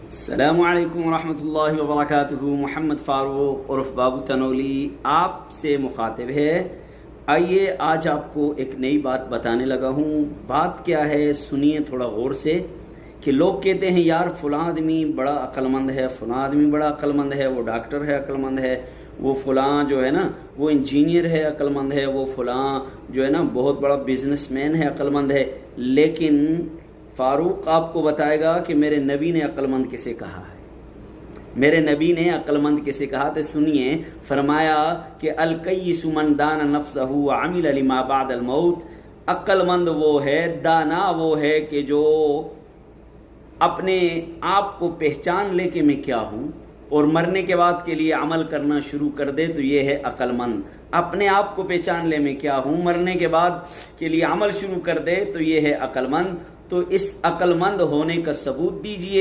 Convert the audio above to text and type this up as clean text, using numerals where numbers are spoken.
السلام علیکم ورحمۃ اللہ وبرکاتہ۔ محمد فاروق عرف بابو تنولی آپ سے مخاطب ہے۔ آئیے آج آپ کو ایک نئی بات بتانے لگا ہوں۔ بات کیا ہے سنیے تھوڑا غور سے، کہ لوگ کہتے ہیں یار فلاں آدمی بڑا عقل مند ہے، فلاں آدمی بڑا عقل مند ہے، وہ ڈاکٹر ہے عقل مند ہے، وہ فلاں جو ہے نا وہ انجینئر ہے عقل مند ہے، وہ فلاں جو ہے نا بہت بڑا بزنس مین ہے عقل مند ہے۔ لیکن فاروق آپ کو بتائے گا کہ میرے نبی نے عقل مند کسے کہا ہے، میرے نبی نے عقل مند کسے کہا تو سنیے۔ فرمایا کہ الکیس من دان نفسہ وعمل لما بعد الموت، عقل مند وہ ہے، دانا وہ ہے کہ جو اپنے آپ کو پہچان لے کہ میں کیا ہوں اور مرنے کے بعد کے لیے عمل کرنا شروع کر دے، تو یہ ہے عقل مند۔ اپنے آپ کو پہچان لے میں کیا ہوں، مرنے کے بعد کے لیے عمل شروع کر دے، تو یہ ہے عقل مند۔ تو اس عقل مند ہونے کا ثبوت دیجئے